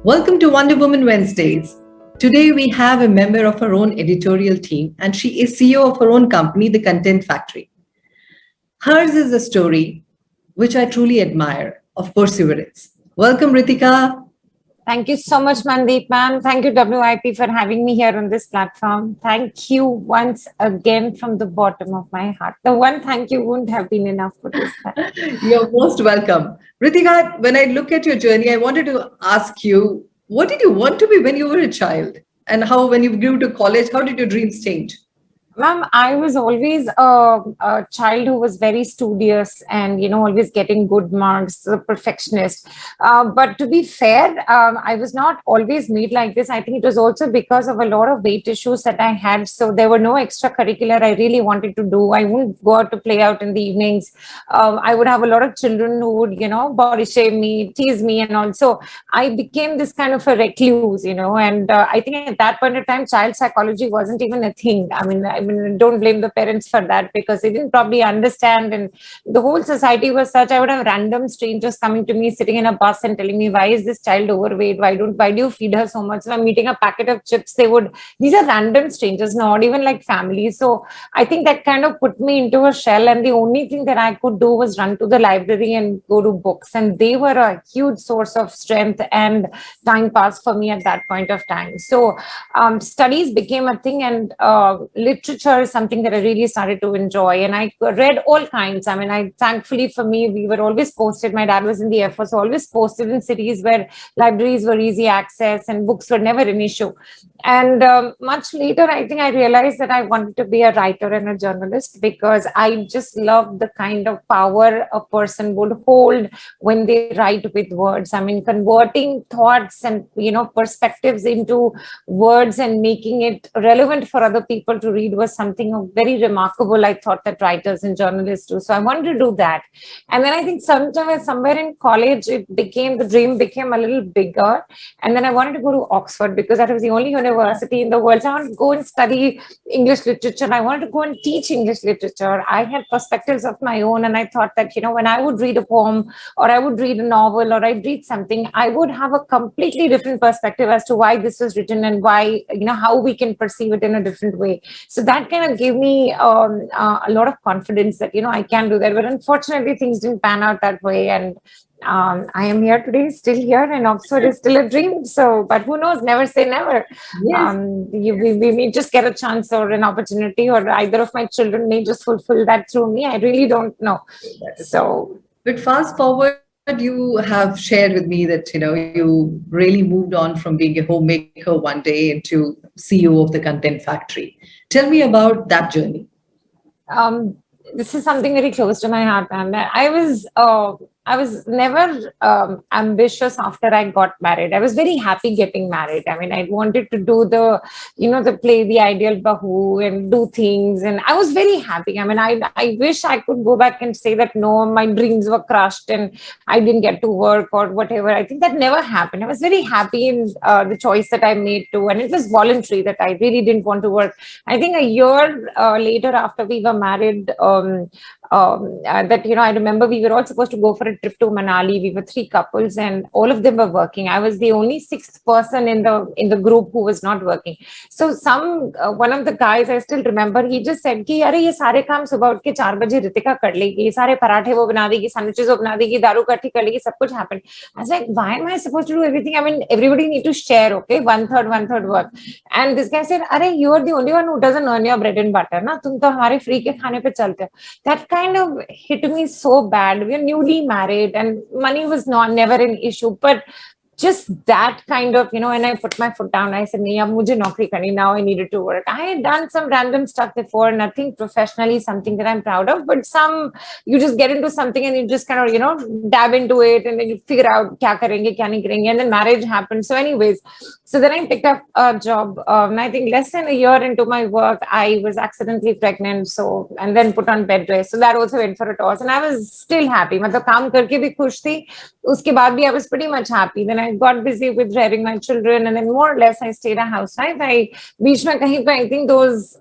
Welcome to WonderWoman Wednesdays. Today we have a member of our own editorial team, and she is CEO of her own company, the Content Factory. Hers is a story which I truly admire of perseverance. Welcome, Ritika. Thank you so much, Mandeep, ma'am. Thank you, WiP, for having me here on this platform. Thank you once again from the bottom of my heart. The one thank you wouldn't have been enough for this time. You're most welcome. Ritika, when I look at your journey, I wanted to ask you, what did you want to be when you were a child? And how, when you grew to college, how did your dreams change? Ma'am, I was always a child who was very studious and, always getting good marks, a perfectionist. But to be fair, I was not always made like this. I think it was also because of a lot of weight issues that I had. So there were no extracurricular I really wanted to do. I wouldn't go out to play out in the evenings. I would have a lot of children who would, body shame me, tease me, and also I became this kind of a recluse, and I think at that point of time, child psychology wasn't even a thing. I mean, don't blame the parents for that because they didn't probably understand. And the whole society was such. I would have random strangers coming to me, sitting in a bus and telling me, why is this child overweight? Why do you feed her so much? So I'm eating a packet of chips. These are random strangers, not even like family. So I think that kind of put me into a shell. And the only thing that I could do was run to the library and go to books. And they were a huge source of strength and time pass for me at that point of time. So studies became a thing, and literature is something that I really started to enjoy. And I read all kinds. Thankfully for me, we were always posted. My dad was in the Air Force, so always posted in cities where libraries were easy access and books were never an issue. And much later, I think I realized that I wanted to be a writer and a journalist because I just love the kind of power a person would hold when they write with words. I mean, converting thoughts and, perspectives into words and making it relevant for other people to read was something very remarkable. I thought that writers and journalists do. So I wanted to do that. And then I think somewhere in college, the dream became a little bigger. And then I wanted to go to Oxford because that was the only university in the world. So I wanted to go and study English literature. I wanted to go and teach English literature. I had perspectives of my own. And I thought that, when I would read a poem or I would read a novel or I'd read something, I would have a completely different perspective as to why this was written and why, how we can perceive it in a different way. So that kind of gave me a lot of confidence that, I can do that. But unfortunately, things didn't pan out that way. And I am here today, still here, and Oxford is still a dream. So, but who knows? Never say never. Yes. We may just get a chance or an opportunity, or either of my children may just fulfill that through me. I really don't know. So, but fast forward, you have shared with me that you really moved on from being a homemaker one day into CEO of the Content Factory. Tell me about that journey. This is something very close to my heart, and I was never ambitious after I got married. I was very happy getting married. I mean, I wanted to do the play the ideal bahu and do things. And I was very happy. I mean, I wish I could go back and say that, no, my dreams were crushed and I didn't get to work or whatever. I think that never happened. I was very happy in the choice that I made too. And it was voluntary that I really didn't want to work. I think a year later after we were married, I remember we were all supposed to go for a trip to Manali. We were 3 couples and all of them were working. I was the only 6th person in the group who was not working. So one of the guys, I still remember, he just said कि अरे ये सारे काम सुबह उठ के 4 बजे रितिका कर लेगी, ये सारे पराठे वो बना देगी, सैंडविचेस वो बना देगी, दारू इकट्ठी कर लेगी, सब कुछ happen. I was like, why am I supposed to do everything? I mean, everybody need to share, okay? 1/3 work. And this guy said, अरे you are the only one who doesn't earn your bread and butter, ना? तुम तो हमारे free के खाने पे चलते हो. That kind of hit me so bad. We were newly married and money was never an issue, but just that kind of, when I put my foot down, I said, nahi, ab mujhe naukri karni, now I needed to work. I had done some random stuff before, nothing professionally, something that I'm proud of, but you just get into something and you just kind of, dab into it and then you figure out kya karenge, kya nahi karenge, and then marriage happened. So anyways, So then I picked up a job. And I think less than a year into my work, I was accidentally pregnant. So, and then put on bed rest. So that also went for a toss. And I was still happy. मतलब काम करके भी खुश थी. उसके बाद भी I was pretty much happy. Then I got busy with rearing my children. And then more or less I stayed a housewife. बीच में कहीं पे I think those,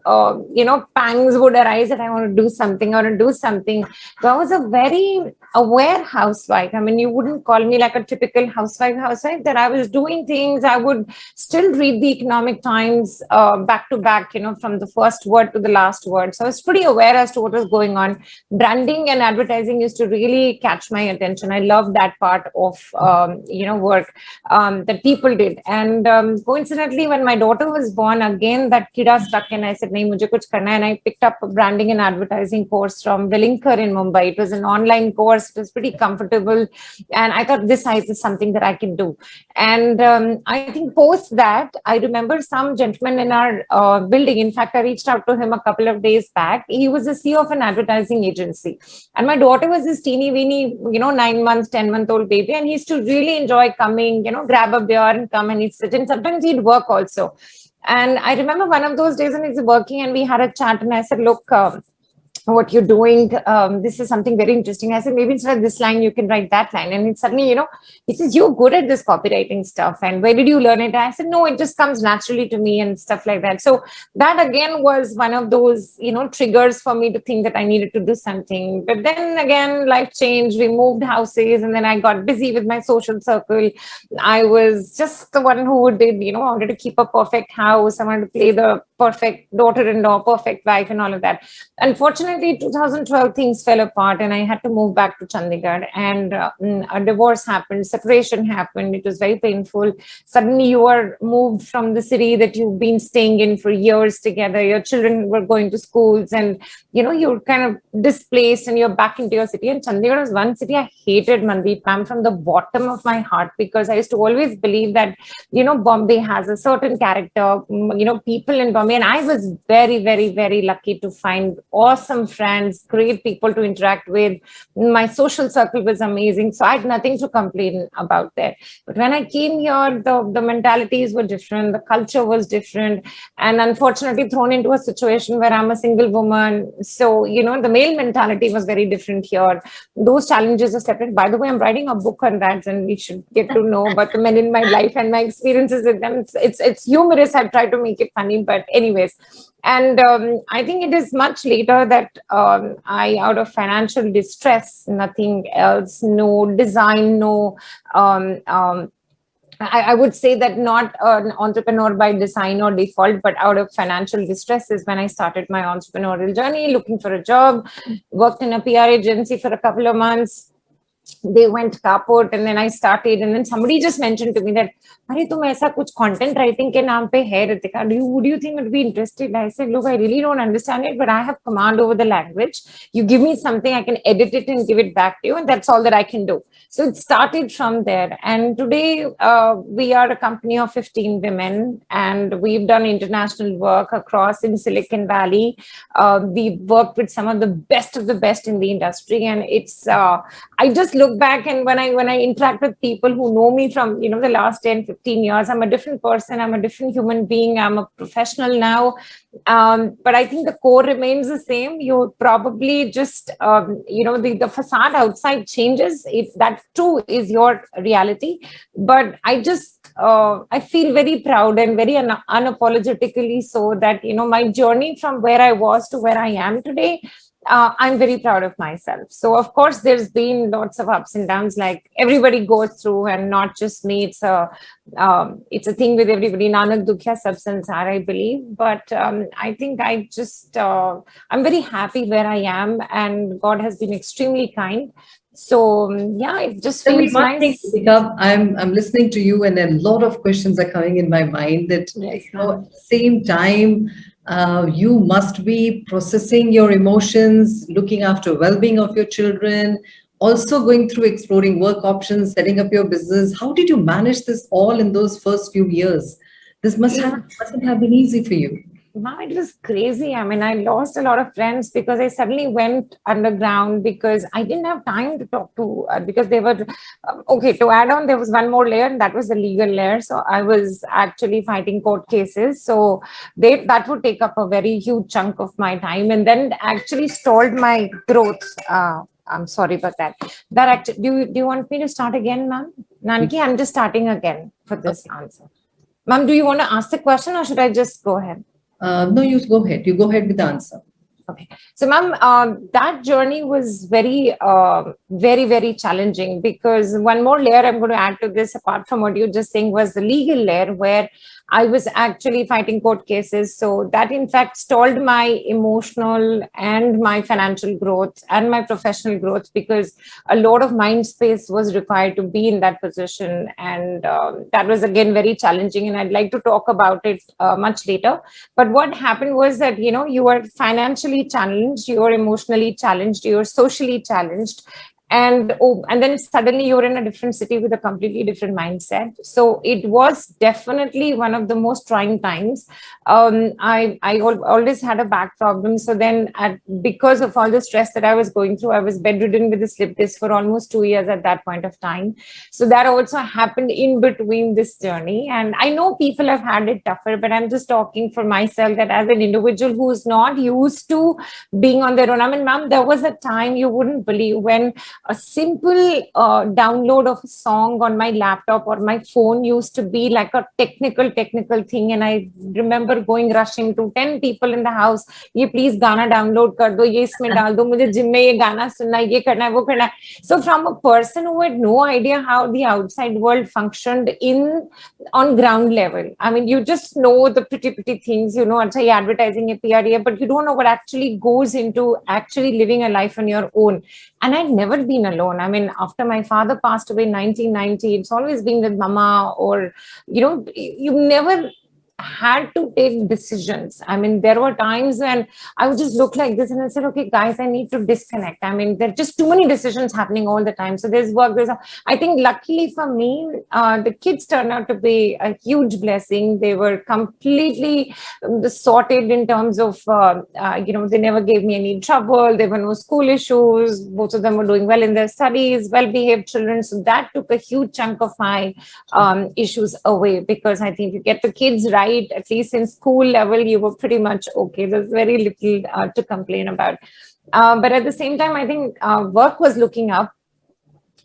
pangs would arise that I want to do something. I want to do something. So I was a very aware housewife. I mean, you wouldn't call me like a typical housewife, that I was doing things. I would still read the Economic Times back to back, from the first word to the last word. So I was pretty aware as to what was going on. Branding and advertising used to really catch my attention. I loved that part of, work that people did. And coincidentally, when my daughter was born, again, that kida stuck and I said, nahi, mujhe kuch karna hai. And I picked up a branding and advertising course from Willinkar in Mumbai. It was an online course. It was pretty comfortable. And I thought this is something that I can do. And I think post that, I remember some gentleman in our building. In fact, I reached out to him a couple of days back. He was the CEO of an advertising agency. And my daughter was this teeny weeny, 9 months, 10-month-old baby. And he used to really enjoy coming, grab a beer and come and he'd sit. And sometimes he'd work also. And I remember one of those days when he's working and we had a chat and I said, look, what you're doing, this is something very interesting. I said, maybe instead of this line, you can write that line. And it suddenly, he says, you're good at this copywriting stuff. And where did you learn it? I said, no, it just comes naturally to me and stuff like that. So that again was one of those, triggers for me to think that I needed to do something. But then again, life changed. We moved houses and then I got busy with my social circle. I was just the one who did, wanted to keep a perfect house. I wanted to play the perfect daughter-in-law, perfect wife and all of that. Unfortunately, 2012 things fell apart and I had to move back to Chandigarh and a divorce happened, separation happened. It was very painful. Suddenly you are moved from the city that you've been staying in for years together. Your children were going to schools and, you're kind of displaced and you're back into your city. And Chandigarh was one city I hated, Mandeep, ma'am, from the bottom of my heart, because I used to always believe that, Bombay has a certain character, people in Bombay. And I was very, very, very lucky to find awesome friends, great people to interact with. My social circle was amazing. So I had nothing to complain about there. But when I came here, the mentalities were different. The culture was different. And unfortunately thrown into a situation where I'm a single woman. So, the male mentality was very different here. Those challenges are separate. By the way, I'm writing a book on that and we should get to know about the men in my life and my experiences with them. It's humorous. I've tried to make it funny, but anyways. And I think it is much later that I, out of financial distress, nothing else, no design, no, I would say that not an entrepreneur by design or default, but out of financial distress is when I started my entrepreneurial journey, looking for a job, worked in a PR agency for a couple of months. They went kaput and then I started, and then somebody just mentioned to me that, "Arey, tum aisa kuch content writing ke naam pe hai, Ritika. Would you think would be interested?" I said, "Look, I really don't understand it, but I have command over the language. You give me something, I can edit it and give it back to you, and that's all that I can do." So it started from there. And today we are a company of 15 women, and we've done international work across in Silicon Valley. We've worked with some of the best in the industry, and it's I just look back, and when I interact with people who know me from the last 10-15 years, I'm a different person, I'm a different human being, I'm a professional now, but I think the core remains the same. You probably just the facade outside changes. That too is your reality, but I just I feel very proud and very unapologetically so that my journey from where I was to where I am today, I'm very proud of myself. So of course, there's been lots of ups and downs, like everybody goes through, and not just me. It's a thing with everybody. Nanak Dukhya Sab Sansar, I believe. But I think I'm very happy where I am, and God has been extremely kind. So yeah, it just Tell me feels one thing, nice. Ritika. I'm listening to you, and a lot of questions are coming in my mind. That Yes, at the same time, you must be processing your emotions, looking after well-being of your children, also going through exploring work options, setting up your business. How did you manage this all in those first few years? This mustn't have been easy for you. Ma'am, it was crazy. I mean, I lost a lot of friends because I suddenly went underground because I didn't have time to talk to, because they were, okay, to add on, there was one more layer, and that was the legal layer. So I was actually fighting court cases. So that would take up a very huge chunk of my time, and then actually stalled my growth. I'm sorry about that. That actually, do you want me to start again, ma'am? Nanki, I'm just starting again for this Okay. answer. Ma'am, do you want to ask the question or should I just go ahead? No, you go ahead. You go ahead with the answer. Okay. So, ma'am, that journey was very, very challenging because one more layer I'm going to add to this, apart from what you just saying, was the legal layer where I was actually fighting court cases. So that in fact stalled my emotional and my financial growth and my professional growth because a lot of mind space was required to be in that position. And that was again very challenging. And I'd like to talk about it much later. But what happened was that, you were financially challenged, you were emotionally challenged, you were socially challenged, and then suddenly you're in a different city with a completely different mindset. So it was definitely one of the most trying times. I always had a back problem. So then because of all the stress that I was going through, I was bedridden with a slip disc for almost 2 years at that point of time. So that also happened in between this journey. And I know people have had it tougher, but I'm just talking for myself that as an individual who's not used to being on their own. I mean, ma'am, there was a time you wouldn't believe when a simple download of a song on my laptop or my phone used to be like a technical thing. And I remember going rushing to 10 people in the house, ये please गाना download कर दो, ये इसमें डाल दो, मुझे gym में ये गाना सुनना है, ये करना है, वो करना है. So from a person who had no idea how the outside world functioned on ground level, I mean, you just know the pretty things, अच्छा ये advertising है, PR है, but you don't know what actually goes into actually living a life on your own. And I'd never been alone. I mean, after my father passed away in 1990, it's always been with mama, or, you never had to take decisions. I mean, there were times when I would just look like this and I said, okay, guys, I need to disconnect. I mean, there are just too many decisions happening all the time. So there's work, I think luckily for me, the kids turned out to be a huge blessing. They were completely sorted in terms of, they never gave me any trouble. There were no school issues. Both of them were doing well in their studies, well-behaved children. So that took a huge chunk of my issues away, because I think you get the kids right, at least in school level, you were pretty much okay. There's very little to complain about. But at the same time, I think work was looking up.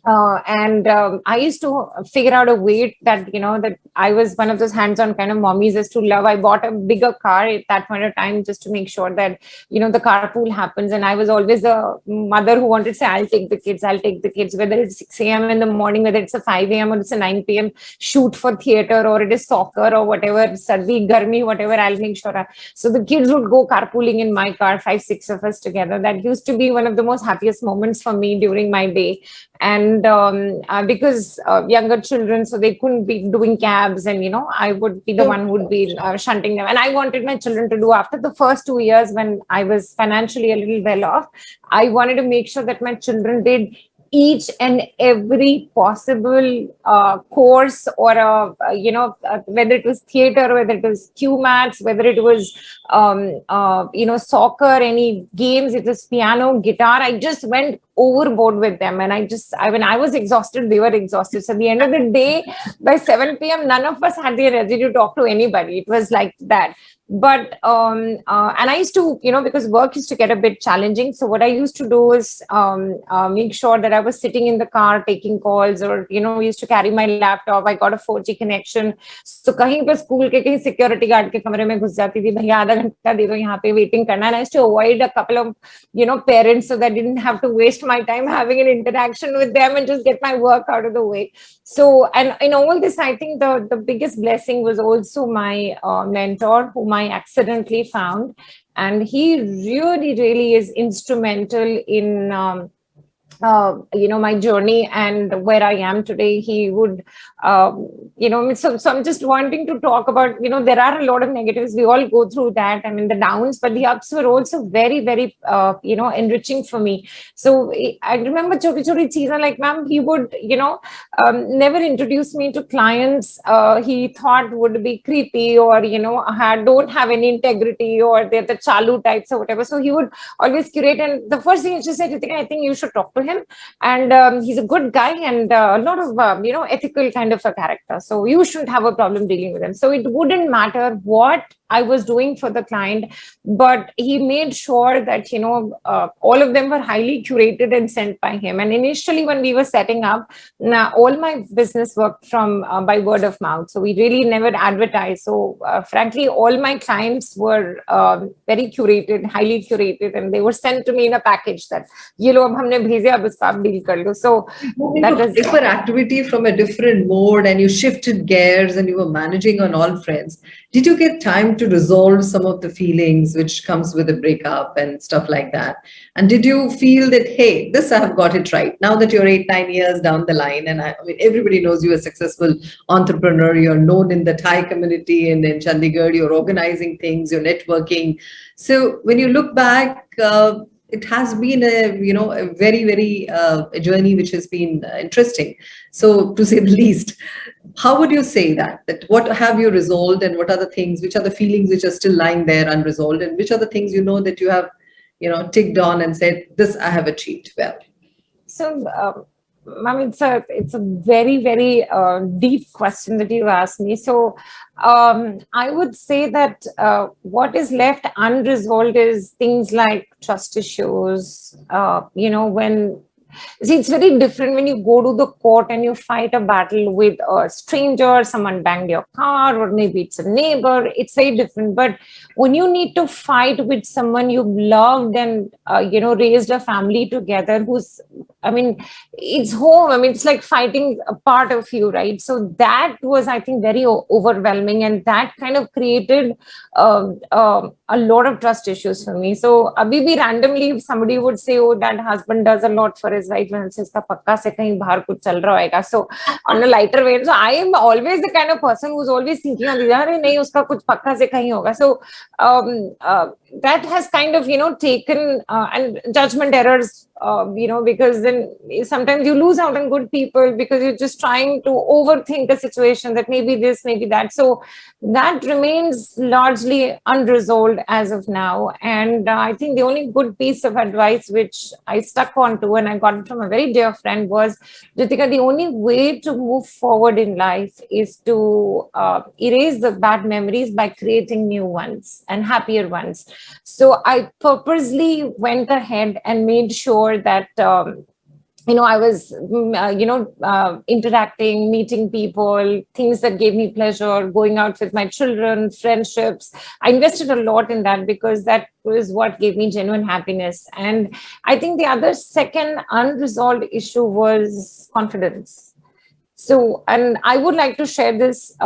And I used to figure out a way that, that I was one of those hands-on kind of mommies as to love. I bought a bigger car at that point of time just to make sure that, the carpool happens. And I was always a mother who wanted to say, I'll take the kids, whether it's 6 a.m. in the morning, whether it's a 5 a.m. or it's a 9 p.m. shoot for theater, or it is soccer or whatever, sardi, garmi, whatever, I'll make sure. So the kids would go carpooling in my car, 5-6 of us together. That used to be one of the most happiest moments for me during my day. And because younger children, so they couldn't be doing cabs, and I would be the one who would be shunting them. And I wanted my children to do, after the first 2 years when I was financially a little well off, I wanted to make sure that my children did each and every possible course, or whether it was theater, whether it was Q mats, whether it was soccer, any games, it was piano, guitar. I just went overboard with them, and when I was exhausted, they were exhausted. So at the end of the day, by 7 p.m., none of us had the energy to talk to anybody. It was like that. But and I used to, because work used to get a bit challenging, so what I used to do is make sure that I was sitting in the car taking calls, or used to carry my laptop. I got a 4G connection, so कहीं पे school के कहीं security guard के कमरे में घुस जाती थी, भैया आधा घंटा दे दो यहाँ पे वेटिंग करना. And I used to avoid a couple of parents, so that I didn't have to waste my time having an interaction with them, and just get my work out of the way. So, and in all this, I think the biggest blessing was also my mentor, whom I accidentally found. And he really is instrumental in my journey and where I am today, he would, so I'm just wanting to talk about, there are a lot of negatives. We all go through that. I mean, the downs, but the ups were also very, very, enriching for me. So I remember choti choti cheezein, like, ma'am, he would, never introduce me to clients he thought would be creepy or, don't have any integrity, or they're the chalu types or whatever. So he would always curate. And the first thing he just said, Ritika, I think you should talk to him. And he's a good guy and a lot of, ethical kind of a character. So you shouldn't have a problem dealing with him. So it wouldn't matter what I was doing for the client, but he made sure that, all of them were highly curated and sent by him. And initially, when we were setting up, now all my business worked from by word of mouth. So we really never advertised. So frankly, all my clients were very curated, highly curated, and they were sent to me in a package that, ये लो अब हमने भेजे, अब इसका आप deal कर लो. So Moving to hyperactivity from a different mode, and you shifted gears and you were managing on all fronts. Did you get time to resolve some of the feelings which comes with a breakup and stuff like that? And did you feel that, hey, this I have got it right now that you're 8, 9 years down the line, and I mean everybody knows you're a successful entrepreneur, you're known in the Thai community and in Chandigarh, you're organizing things, you're networking. So when you look back, it has been a very very a journey which has been interesting, so to say the least. How would you say that what have you resolved, and what are the things, which are the feelings which are still lying there unresolved, and which are the things that you have ticked on and said, this I have achieved well? So, I mean, it's a very, very deep question that you asked me. So, I would say that what is left unresolved is things like trust issues. When See, it's very different when you go to the court and you fight a battle with a stranger, someone banged your car, or maybe it's a neighbor. It's very different. But when you need to fight with someone you've loved and, raised a family together, it's home. I mean, it's like fighting a part of you, right? So that was, I think, very overwhelming. And that kind of created a lot of trust issues for me. So, abhi randomly, if somebody would say, oh, that husband does a lot for his wife, and says, pakka se kahin bahar kuch chal raha hoega. So, on a lighter vein, so I am always the kind of person who's always thinking, nahi, uska kuch pakka se kahin hoga. So, that has kind of, taken, and judgment errors, because then sometimes you lose out on good people because you're just trying to overthink a situation that maybe this, maybe that. So that remains largely unresolved as of now. And I think the only good piece of advice which I stuck on to, and I got it from a very dear friend, was, Ritika, the only way to move forward in life is to erase the bad memories by creating new ones and happier ones. So I purposely went ahead and made sure that I was, interacting, meeting people, things that gave me pleasure, going out with my children, friendships. I invested a lot in that because that was what gave me genuine happiness. And I think the other second unresolved issue was confidence. So, and I would like to share this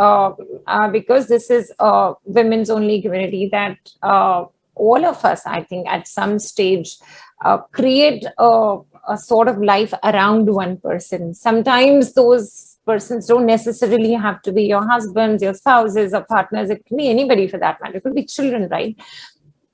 because this is a women's only community, that all of us, I think, at some stage create a sort of life around one person. Sometimes those persons don't necessarily have to be your husbands, your spouses, or partners. It can be anybody for that matter. It could be children, right?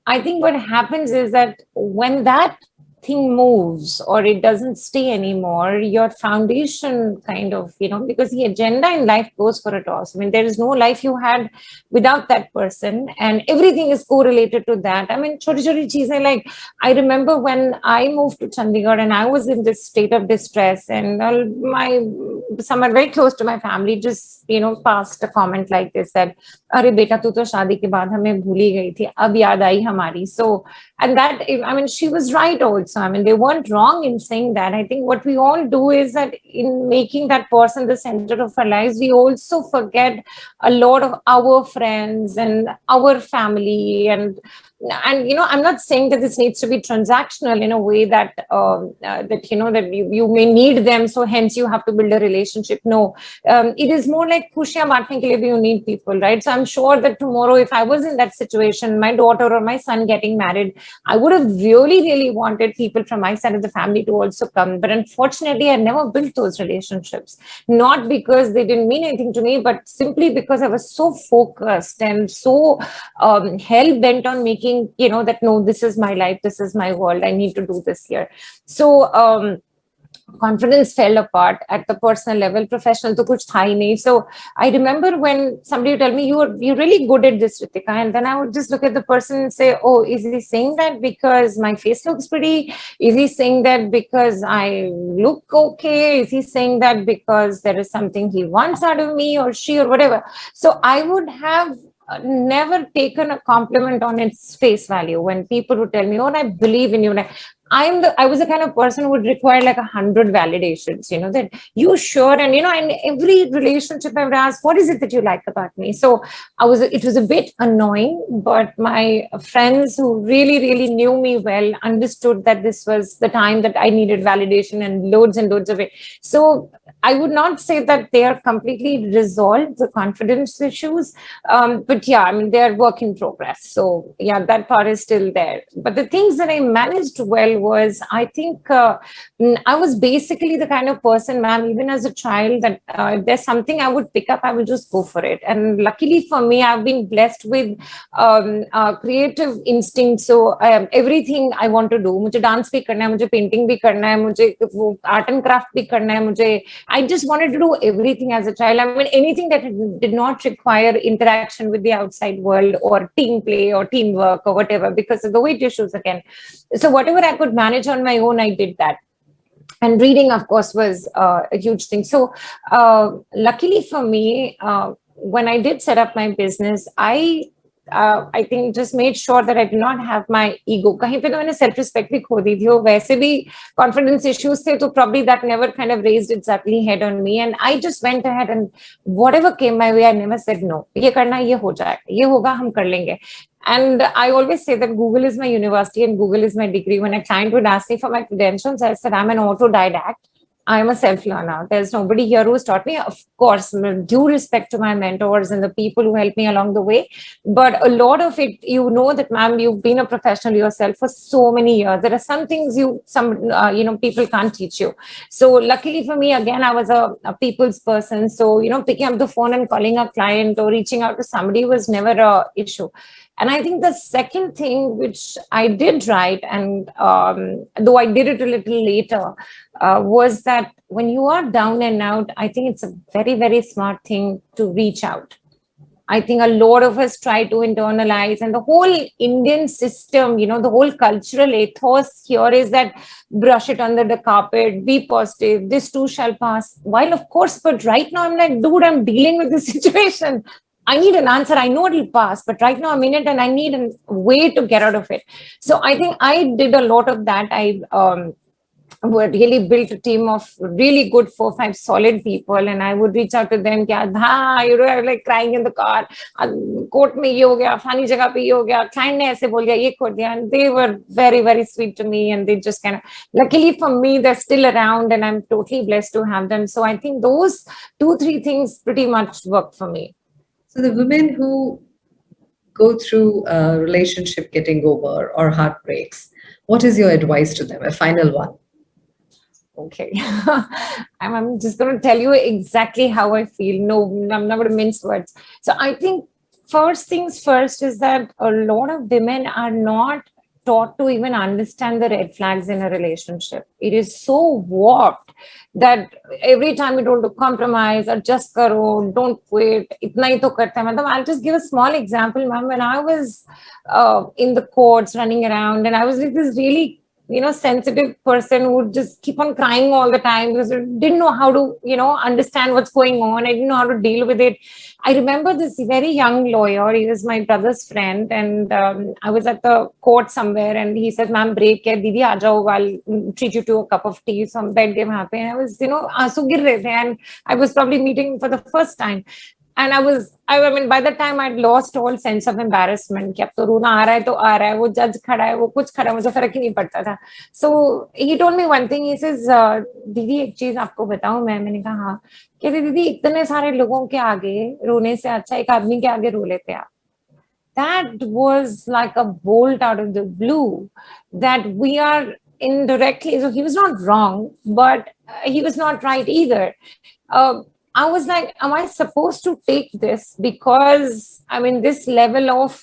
I think what happens is that when that thing moves or it doesn't stay anymore, your foundation kind of, because the agenda in life goes for a toss. I mean, there is no life you had without that person, and everything is correlated to that. I mean, choti choti cheezein, like, I remember when I moved to Chandigarh and I was in this state of distress, and someone very close to my family just, passed a comment like this, that, "Arey beta, tu to shaadi ke baad hame bhul hi gayi thi, ab yaad aayi hamari." So, and that, I mean, she was right also. I mean, they weren't wrong in saying that. I think what we all do is that in making that person the center of our lives, we also forget a lot of our friends and our family. And And I'm not saying that this needs to be transactional in a way that that that you may need them, so hence you have to build a relationship. No, it is more like khushiyan baantne ke liye bhi you need people, right? So I'm sure that tomorrow, if I was in that situation, my daughter or my son getting married, I would have really, really wanted people from my side of the family to also come. But unfortunately, I never built those relationships. Not because they didn't mean anything to me, but simply because I was so focused and so hell bent on making, that no, this is my life, this is my world, I need to do this here. So confidence fell apart at the personal level. Professional to kuch tha hi nahi. So I remember when somebody would tell me, you're really good at this, Ritika, and then I would just look at the person and say, oh, is he saying that because my face looks pretty? Is he saying that because I look okay? Is he saying that because there is something he wants out of me, or she, or whatever? So I would have never taken a compliment on its face value when people would tell me, oh, I believe in you. And I was the kind of person who would require like 100 validations, that you sure, and in every relationship I would ask, what is it that you like about me? So it was a bit annoying, but my friends who really, really knew me well understood that this was the time that I needed validation and loads of it. So I would not say that they are completely resolved, the confidence issues. But yeah, I mean, they're work in progress. So yeah, that part is still there. But the things that I managed well was, I think I was basically the kind of person, ma'am, even as a child, that if there's something I would pick up, I will just go for it. And luckily for me, I've been blessed with creative instinct. So everything I want to do, मुझे dance भी करना है, मुझे painting भी करना है, मुझे art and craft भी करना है, मुझे I just wanted to do everything as a child. I mean, anything that did not require interaction with the outside world or team play or teamwork or whatever, because of the weight issues again. So whatever I could manage on my own, I did that. And reading, of course, was a huge thing. So luckily for me, when I did set up my business, I think just made sure that I did not have my ego. कहीं पे तो मैंने self respect भी खो दी थी, और वैसे भी confidence issues थे, तो probably that never kind of raised its ugly head on me. And I just went ahead and whatever came my way, I never said no. ये करना, ये हो जाएगा, ये होगा, हम कर लेंगे. And I always say that Google is my university and Google is my degree. When a client would ask me for my credentials, I said I'm an autodidact. I'm a self-learner. There's nobody here who's taught me. Of course, due respect to my mentors and the people who helped me along the way. But a lot of it, that, ma'am, you've been a professional yourself for so many years. There are some things people can't teach you. So luckily for me, again, I was a people's person. So, picking up the phone and calling a client or reaching out to somebody was never an issue. And I think the second thing which I did right, and though I did it a little later, was that when you are down and out, I think it's a very, very smart thing to reach out. I think a lot of us try to internalize, and the whole Indian system, the whole cultural ethos here is that brush it under the carpet, be positive, this too shall pass. While of course, but right now I'm like, dude, I'm dealing with this situation. I need an answer. I know it'll pass, but right now I'm in it and I need a way to get out of it. So I think I did a lot of that. I would really built a team of really good 4-5 solid people, and I would reach out to them. I was like crying in the car. Court mein ye ho gaya, fani jagah pe ye ho gaya, client ne aise bol diya, ye khol diya. And they were very, very sweet to me, and they just kind of, luckily for me, they're still around, and I'm totally blessed to have them. So I think those 2-3 things pretty much worked for me. So the women who go through a relationship getting over or heartbreaks, what is your advice to them? A final one. Okay. I'm just going to tell you exactly how I feel. No, I'm not going to mince words. So I think first things first is that a lot of women are not taught to even understand the red flags in a relationship. It is so warped that every time you don't compromise or just karo, don't quit, itna hi to karta hai. I'll just give a small example, ma'am. When I was in the courts running around, and I was like this really sensitive person who would just keep on crying all the time because I didn't know how to, understand what's going on. I didn't know how to deal with it. I remember this very young lawyer. He was my brother's friend, and I was at the court somewhere, and he said, "Ma'am, break hai, Didi, aa jao, I'll treat you to a cup of tea." So I'm bed game happy, and I was, aansu gir rahe the, and I was probably meeting for the first time. And I mean, by the time I'd lost all sense of embarrassment, कि अब तो रोना आ रहा है तो आ रहा है, वो जज खड़ा है, वो कुछ खड़ा है, मुझे फर्क ही नहीं पड़ता था. So he told me one thing. He says, दीदी एक चीज आपको बताऊं मैं. मैंने कहा हाँ. कहते दीदी इतने सारे लोगों के आगे रोने से अच्छा एक आदमी के आगे रो लेते आप. That was like a bolt out of the blue, that we are indirectly, so he was not wrong, but he was not right either. I was like, am I supposed to take this? Because I mean, this level of,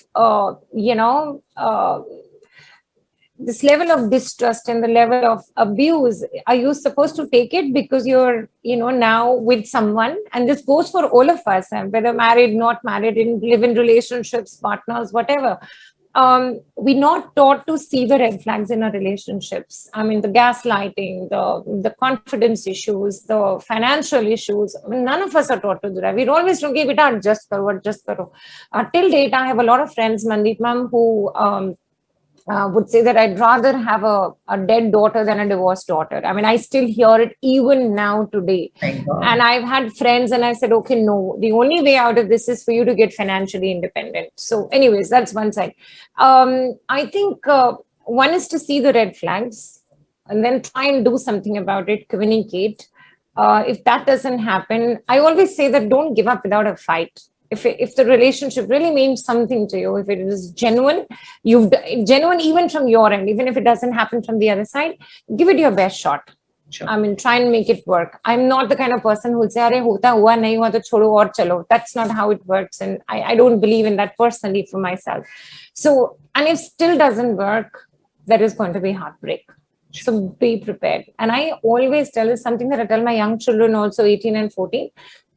this level of distrust and the level of abuse, are you supposed to take it because you're, now with someone? And this goes for all of us, whether married, not married, in live-in relationships, partners, whatever. We're not taught to see the red flags in our relationships. I mean, the gaslighting, the confidence issues, the financial issues. I mean, none of us are taught to do that. We're always told, "Okay, beta, adjust karo, adjust karo." Till date, I have a lot of friends, Mandeep ma'am, who would say that I'd rather have a dead daughter than a divorced daughter. I mean, I still hear it even now today. And I've had friends and I said, okay, no, the only way out of this is for you to get financially independent. So anyways, that's one side. I think one is to see the red flags and then try and do something about it, communicate. If that doesn't happen, I always say that don't give up without a fight. If the relationship really means something to you, if it is genuine, genuine even from your end, even if it doesn't happen from the other side, give it your best shot. Sure. I mean, try and make it work. I'm not the kind of person who'll say, "Arey, hota hua, nahi hua, to chodo aur chalo." That's not how it works. And I don't believe in that personally for myself. So, and if still doesn't work, there is going to be heartbreak. So be prepared. And I always tell, is something that I tell my young children also, 18 and 14,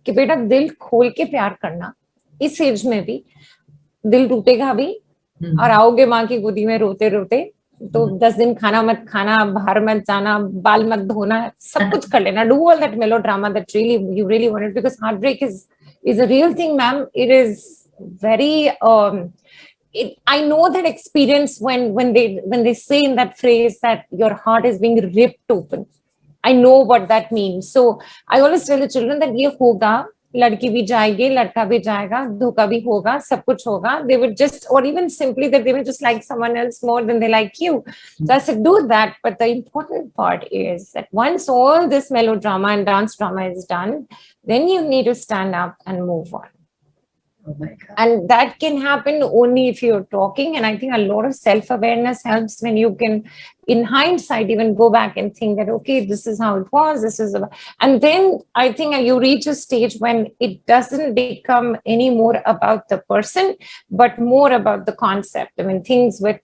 कि बेटा दिल खोल के प्यार करना. इस as में भी दिल टूटेगा भी और आओगे माँ की गोदी में रोते रोते तो 10 दिन खाना मत खाना, बाहर मत जाना, बाल मत धोना, सब कुछ कर लेना. Do all that melodrama that you really wanted, because heartbreak is a real thing, ma'am. It is very I know that experience when they say in that phrase that your heart is being ripped open. I know what that means. So I always tell the children that ये होगा, लड़की भी जाएगी, लड़का भी जाएगा, धोखा भी होगा, सब कुछ होगा. They would just, or even simply that they will just like someone else more than they like you. So I said, do that. But the important part is that once all this melodrama and dance drama is done, then you need to stand up and move on. Oh my God. And that can happen only if you're talking. And I think a lot of self-awareness helps when you can, in hindsight, even go back and think that, okay, this is how it was. And then I think you reach a stage when it doesn't become any more about the person, but more about the concept. I mean, things with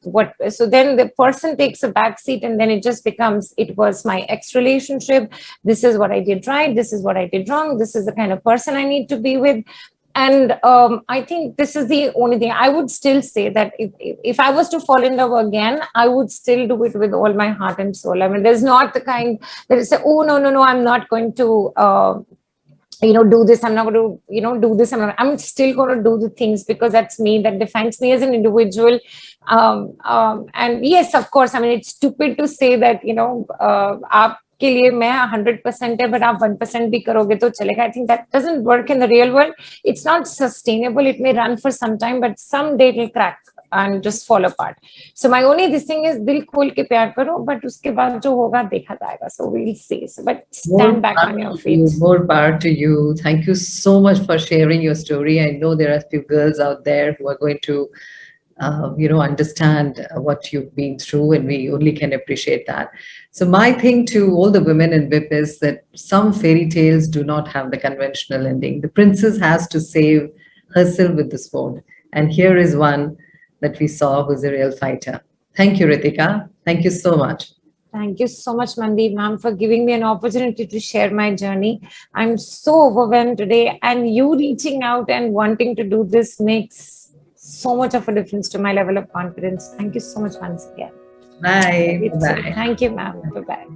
so then the person takes a backseat and then it just becomes, it was my ex relationship. This is what I did right. This is what I did wrong. This is the kind of person I need to be with. And I think this is the only thing. I would still say that if I was to fall in love again, I would still do it with all my heart and soul. I mean, there's not the kind that is say, oh, no, I'm not going to, do this. I'm not going to, do this. I'm still going to do the things because that's me. That defines me as an individual. And yes, of course, I mean, it's stupid to say that, के लिए मैं 100% है but आप 1% भी करोगे तो चलेगा. I think that doesn't work in the real world. It's not sustainable. It may run for some time, but someday it will crack and just fall apart. So my only this thing is दिल खोल के प्यार करो, but उसके बाद जो होगा देखा जाएगा. So we'll see. So, but stand back on your feet. More power to you. Thank you so much for sharing your story. I know there are a few girls out there who are going to understand what you've been through, and we only can appreciate that. So my thing to all the women in WiP is that some fairy tales do not have the conventional ending. The princess has to save herself with the sword. And here is one that we saw who's a real fighter. Thank you, Ritika. Thank you so much. Thank you so much, Mandeep ma'am, for giving me an opportunity to share my journey. I'm so overwhelmed today, and you reaching out and wanting to do this makes so much of a difference to my level of confidence. Thank you so much once again. Bye. Bye. Thank you, ma'am. Bye-bye.